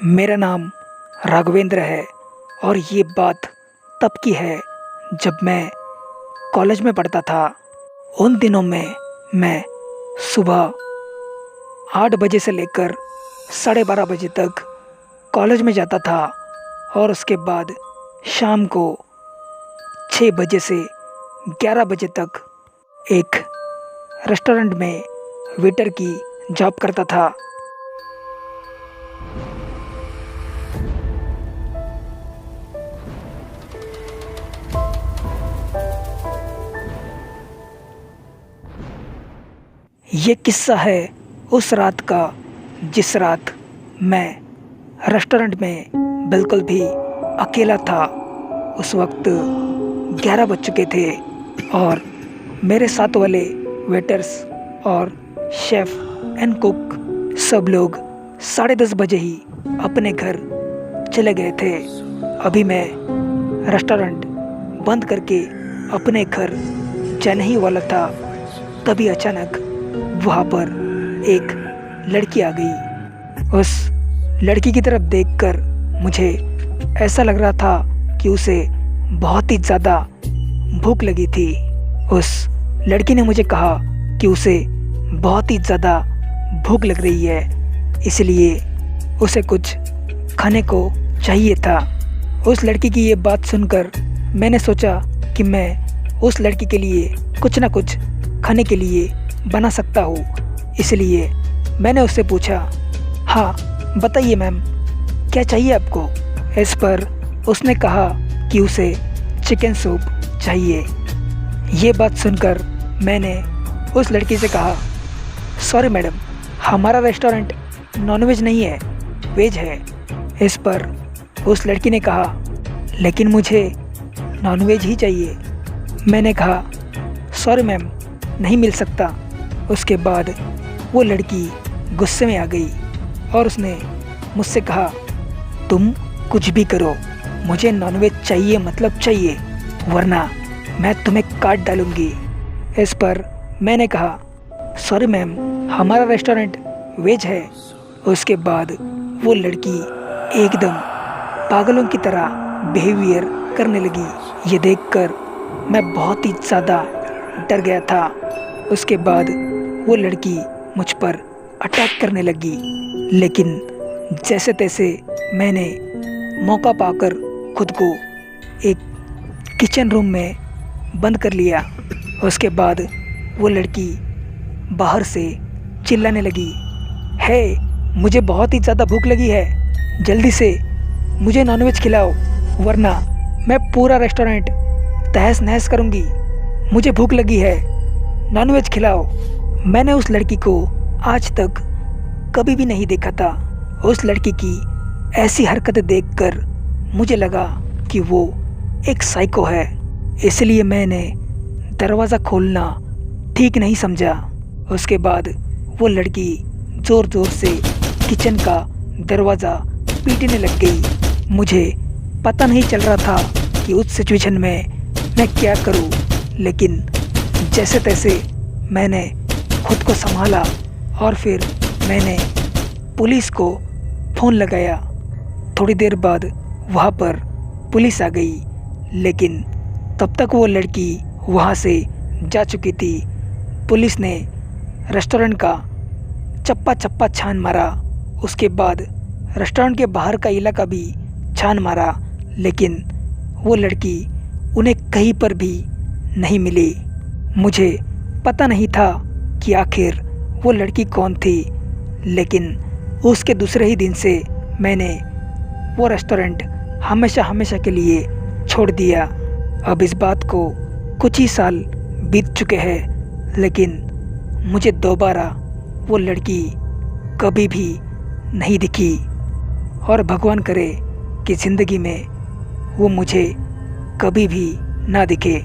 मेरा नाम राघवेंद्र है और ये बात तब की है जब मैं कॉलेज में पढ़ता था। उन दिनों में मैं सुबह 8 बजे से लेकर 12:30 बजे तक कॉलेज में जाता था और उसके बाद शाम को 6 बजे से 11 बजे तक एक रेस्टोरेंट में वेटर की जॉब करता था। ये किस्सा है उस रात का जिस रात मैं रेस्टोरेंट में बिल्कुल भी अकेला था। उस वक्त 11 बज चुके थे और मेरे साथ वाले वेटर्स और शेफ़ एंड कुक सब लोग 10:30 बजे ही अपने घर चले गए थे। अभी मैं रेस्टोरेंट बंद करके अपने घर जाने ही वाला था, तभी अचानक वहाँ पर एक लड़की आ गई। उस लड़की की तरफ देखकर मुझे ऐसा लग रहा था कि उसे बहुत ही ज़्यादा भूख लगी थी। उस लड़की ने मुझे कहा कि उसे बहुत ही ज़्यादा भूख लग रही है, इसलिए उसे कुछ खाने को चाहिए था। उस लड़की की ये बात सुनकर मैंने सोचा कि मैं उस लड़की के लिए कुछ ना कुछ खाने के लिए बना सकता हूँ, इसलिए मैंने उससे पूछा, हाँ बताइए मैम, क्या चाहिए आपको। इस पर उसने कहा कि उसे चिकन सूप चाहिए। ये बात सुनकर मैंने उस लड़की से कहा, सॉरी मैडम, हमारा रेस्टोरेंट नॉनवेज नहीं है, वेज है। इस पर उस लड़की ने कहा, लेकिन मुझे नॉनवेज ही चाहिए। मैंने कहा, सॉरी मैम, नहीं मिल सकता। उसके बाद वो लड़की गुस्से में आ गई और उसने मुझसे कहा, तुम कुछ भी करो, मुझे नॉनवेज चाहिए मतलब चाहिए, वरना मैं तुम्हें काट डालूंगी। इस पर मैंने कहा, सॉरी मैम, हमारा रेस्टोरेंट वेज है। उसके बाद वो लड़की एकदम पागलों की तरह बिहेवियर करने लगी। ये देखकर मैं बहुत ही ज़्यादा डर गया था। उसके बाद वो लड़की मुझ पर अटैक करने लगी, लेकिन जैसे तैसे मैंने मौका पाकर खुद को एक किचन रूम में बंद कर लिया। उसके बाद वो लड़की बाहर से चिल्लाने लगी, हे, मुझे बहुत ही ज़्यादा भूख लगी है, जल्दी से मुझे नॉनवेज खिलाओ, वरना मैं पूरा रेस्टोरेंट तहस नहस करूँगी। मुझे भूख लगी है, नॉनवेज खिलाओ। मैंने उस लड़की को आज तक कभी भी नहीं देखा था। उस लड़की की ऐसी हरकतें देखकर मुझे लगा कि वो एक साइको है, इसलिए मैंने दरवाज़ा खोलना ठीक नहीं समझा। उसके बाद वो लड़की ज़ोर ज़ोर से किचन का दरवाज़ा पीटने लग गई। मुझे पता नहीं चल रहा था कि उस सिचुएशन में मैं क्या करूं, लेकिन जैसे तैसे मैंने खुद को संभाला और फिर मैंने पुलिस को फ़ोन लगाया। थोड़ी देर बाद वहाँ पर पुलिस आ गई, लेकिन तब तक वो लड़की वहाँ से जा चुकी थी। पुलिस ने रेस्टोरेंट का चप्पा चप्पा छान मारा, उसके बाद रेस्टोरेंट के बाहर का इलाका भी छान मारा, लेकिन वो लड़की उन्हें कहीं पर भी नहीं मिली। मुझे पता नहीं था कि आखिर वो लड़की कौन थी, लेकिन उसके दूसरे ही दिन से मैंने वो रेस्टोरेंट हमेशा हमेशा के लिए छोड़ दिया। अब इस बात को कुछ ही साल बीत चुके हैं, लेकिन मुझे दोबारा वो लड़की कभी भी नहीं दिखी और भगवान करे कि ज़िंदगी में वो मुझे कभी भी ना दिखे।